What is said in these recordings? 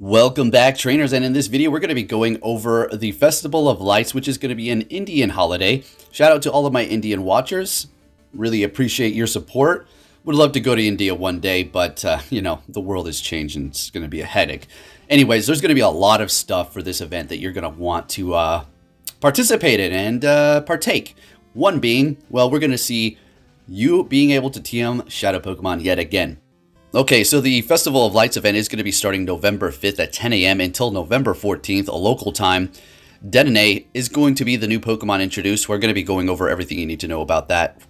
Welcome back, trainers, and in this video we're going to be going over the Festival of Lights, which is going to be an Indian holiday. Shout out to all of my Indian watchers. Really appreciate your support. Would love to go to India one day, but you know, the world is changing. It's going to be a headache. Anyways, there's going to be a lot of stuff for this event that you're going to want to participate in and partake. One being, well, we're going to see you being able to TM Shadow Pokemon yet again. Okay, so the Festival of Lights event is going to be starting November 5th at 10 a.m. until November 14th, a local time. Dedenne is going to be the new Pokemon introduced. We're going to be going over everything you need to know about that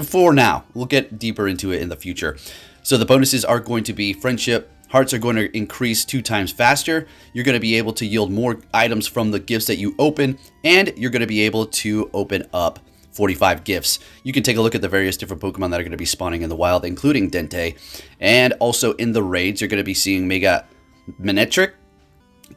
for now. We'll get deeper into it in the future. So the bonuses are going to be Friendship. Hearts are going to increase 2 times faster. You're going to be able to yield more items from the gifts that you open, and you're going to be able to open up 45 gifts. You can take a look at the various different Pokemon that are going to be spawning in the wild, including Dente. And also in the raids, you're going to be seeing Mega Manectric,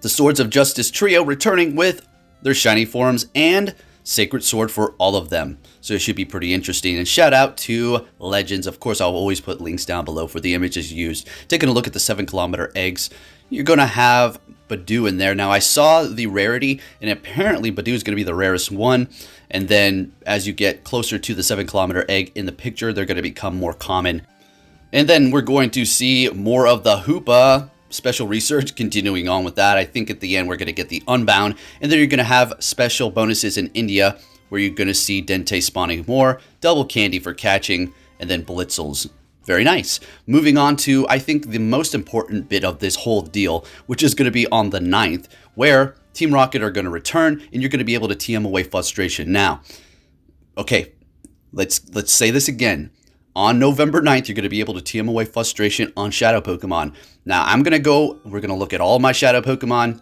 the Swords of Justice trio returning with their shiny forms, and Sacred Sword for all of them. So it should be pretty interesting. And shout out to Legends. Of course, I'll always put links down below for the images used. Taking a look at the 7-kilometer eggs, you're going to have Badoo in there. Now, I saw the rarity, and apparently Badoo is going to be the rarest one. And then as you get closer to the 7-kilometer egg in the picture, they're going to become more common. And then we're going to see more of the Hoopa special research continuing on with that. I think at the end we're going to get the Unbound. And then you're going to have special bonuses in India where you're going to see Dente spawning more, double candy for catching, and then Blitzels. Very nice. Moving on to, I think, the most important bit of this whole deal, which is going to be on the 9th, where Team Rocket are going to return, and you're going to be able to TM away frustration. Now, okay, let's say this again. On November 9th, you're going to be able to TM away frustration on Shadow Pokemon. Now, we're going to look at all my Shadow Pokemon.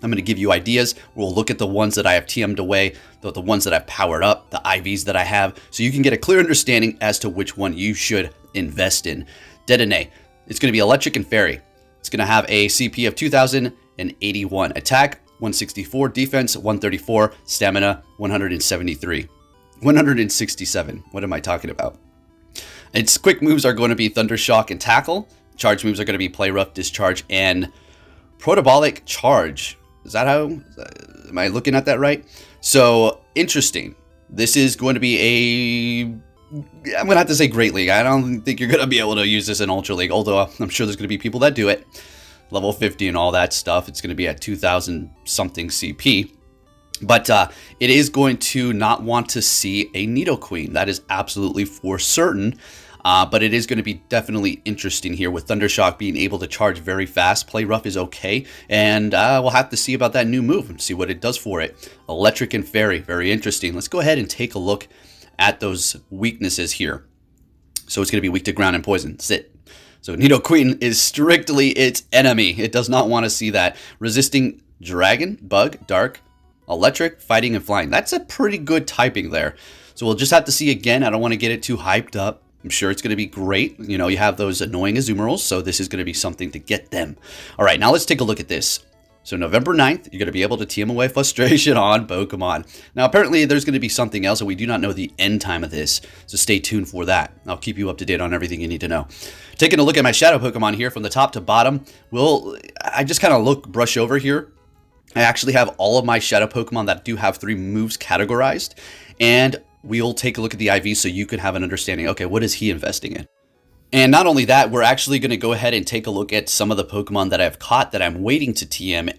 I'm going to give you ideas. We'll look at the ones that I have TM'd away, the ones that I've powered up, the IVs that I have, so you can get a clear understanding as to which one you should invest in. Dedenne, it's going to be Electric and Fairy. It's going to have a CP of 2081, attack 164, defense 134, stamina 173, 167. What am I talking about? Its quick moves are going to be Thunder Shock and Tackle. Charge moves are going to be Play Rough, Discharge, and Protobolic Charge. Is that how? Am I looking at that right? So, interesting. This is going to be I'm going to have to say Great League. I don't think you're going to be able to use this in Ultra League, although I'm sure there's going to be people that do it. Level 50 and all that stuff. It's going to be at 2,000 something CP. But it is going to not want to see a Nidoqueen. That is absolutely for certain. But it is going to be definitely interesting here with Thundershock being able to charge very fast. Play Rough is okay. And we'll have to see about that new move and see what it does for it. Electric and Fairy, very interesting. Let's go ahead and take a look at those weaknesses here. So it's going to be weak to ground and poison. Sit. So Nidoqueen is strictly its enemy. It does not want to see that. Resisting Dragon, Bug, Dark, Electric, Fighting, and Flying. That's a pretty good typing there. So we'll just have to see again. I don't want to get it too hyped up. I'm sure it's going to be great. You know, you have those annoying Azumarils, so this is going to be something to get them. All right, now let's take a look at this. So November 9th, you're going to be able to TM away frustration on Pokemon. Now, apparently there's going to be something else, and we do not know the end time of this, so stay tuned for that. I'll keep you up to date on everything you need to know. Taking a look at my Shadow Pokemon here from the top to bottom, I just kind of brush over here. I actually have all of my Shadow Pokemon that do have 3 moves categorized, and we'll take a look at the IV so you can have an understanding. Okay, what is he investing in? And not only that, we're actually going to go ahead and take a look at some of the Pokemon that I've caught that I'm waiting to TM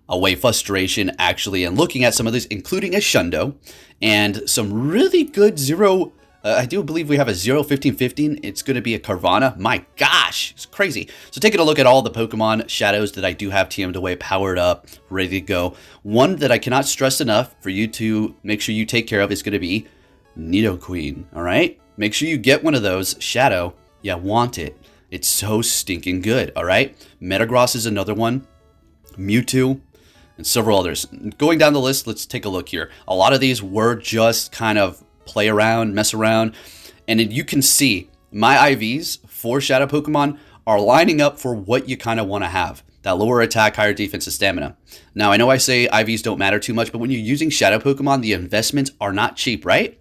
away frustration, actually, and looking at some of this, including a Shundo, and some really good zero. I do believe we have a 0-15-15. It's going to be a Carvana. My gosh, it's crazy. So taking a look at all the Pokemon Shadows that I do have TM'd away, powered up, ready to go. One that I cannot stress enough for you to make sure you take care of is going to be Nidoqueen, all right? Make sure you get one of those. Shadow, you want it. It's so stinking good, all right? Metagross is another one. Mewtwo, and several others. Going down the list, let's take a look here. A lot of these were just kind of play around, mess around, and you can see my IVs for Shadow Pokemon are lining up for what you kind of want to have. That lower attack, higher defense, and stamina. Now, I know I say IVs don't matter too much, but when you're using Shadow Pokemon, the investments are not cheap, right?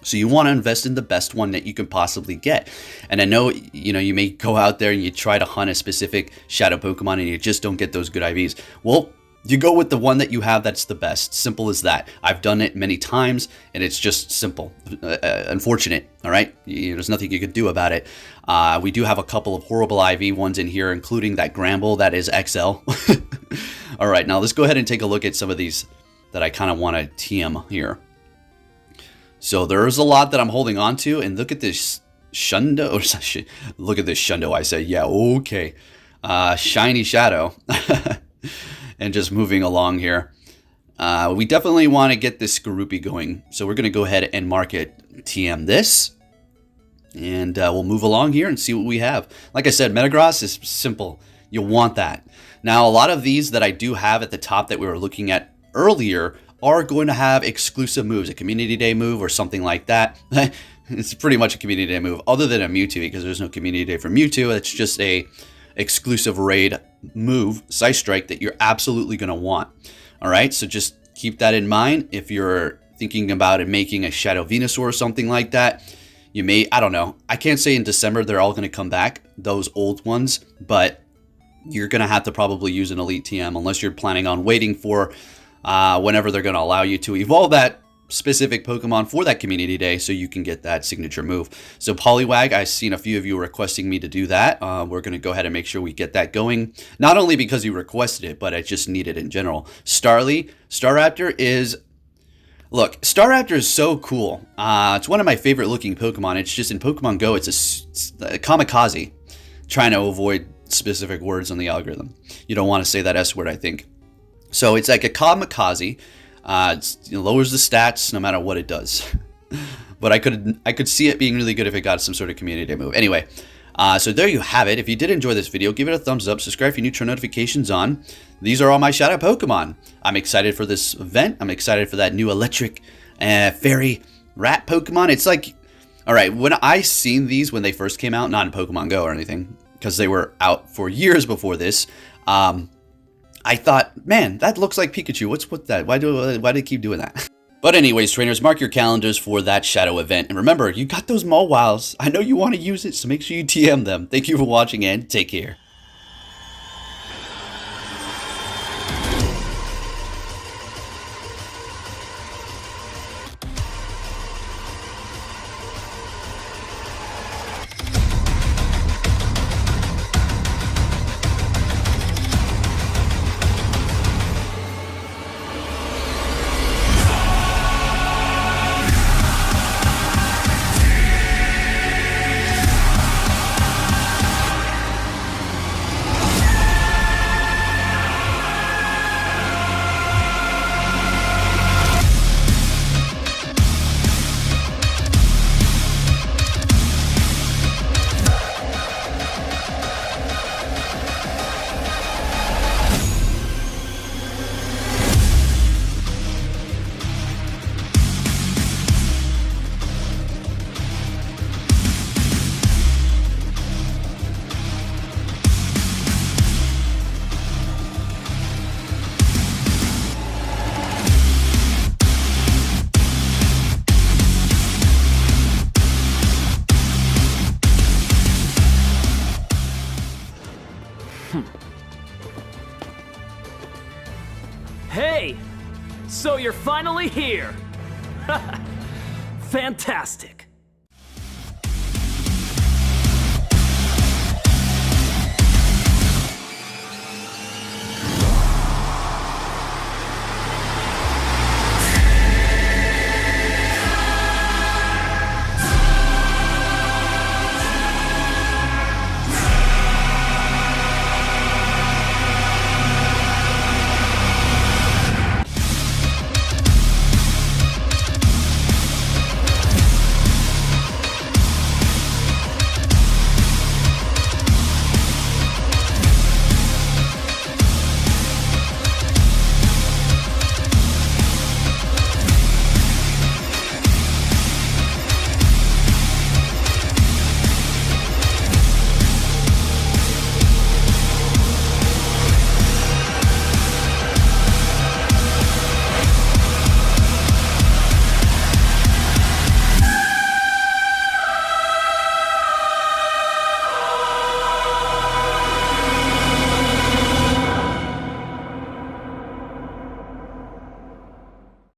So you want to invest in the best one that you can possibly get. And I know, you may go out there and you try to hunt a specific shadow Pokemon and you just don't get those good IVs. Well, you go with the one that you have that's the best. Simple as that. I've done it many times and it's just simple. Unfortunate, all right? There's nothing you can do about it. We do have a couple of horrible IV ones in here, including that Gramble that is XL. All right, now let's go ahead and take a look at some of these that I kind of want to TM here. So there's a lot that I'm holding on to, and look at this Shundo. Look at this Shundo. I say, yeah, okay. Shiny Shadow. And just moving along here. We definitely want to get this Skorupi going. So we're going to go ahead and market TM this. And we'll move along here and see what we have. Like I said, Metagross is simple. You want that. Now, a lot of these that I do have at the top that we were looking at earlier are going to have exclusive moves, a Community Day move or something like that. It's pretty much a Community Day move, other than a Mewtwo, because there's no Community Day for Mewtwo. It's just a exclusive raid move, Psy Strike, that you're absolutely going to want. All right, so just keep that in mind. If you're thinking about it making a Shadow Venusaur or something like that, you may, I don't know. I can't say in December they're all going to come back, those old ones, but you're going to have to probably use an Elite TM unless you're planning on waiting for whenever they're going to allow you to evolve that specific Pokemon for that Community Day so you can get that signature move. So Poliwag, I've seen a few of you requesting me to do that. We're going to go ahead and make sure we get that going. Not only because you requested it, but I just need it in general. Staraptor is... Look, Staraptor is so cool. It's one of my favorite looking Pokemon. It's just in Pokemon Go, it's a kamikaze. Trying to avoid specific words on the algorithm. You don't want to say that S word, I think. So it's like a kamikaze. It lowers the stats no matter what it does. But I could see it being really good if it got some sort of Community Day move. Anyway, so there you have it. If you did enjoy this video, give it a thumbs up. Subscribe if you're new, turn notifications on. These are all my Shadow Pokemon. I'm excited for this event. I'm excited for that new electric fairy rat Pokemon. It's like, all right, when I seen these when they first came out, not in Pokemon Go or anything, because they were out for years before this, I thought, man, that looks like Pikachu. What's with that? Why do they keep doing that? But anyways, trainers, mark your calendars for that Shadow event. And remember, you got those Mawwows. I know you want to use it, so make sure you TM them. Thank you for watching and take care. Hey! So you're finally here! Fantastic!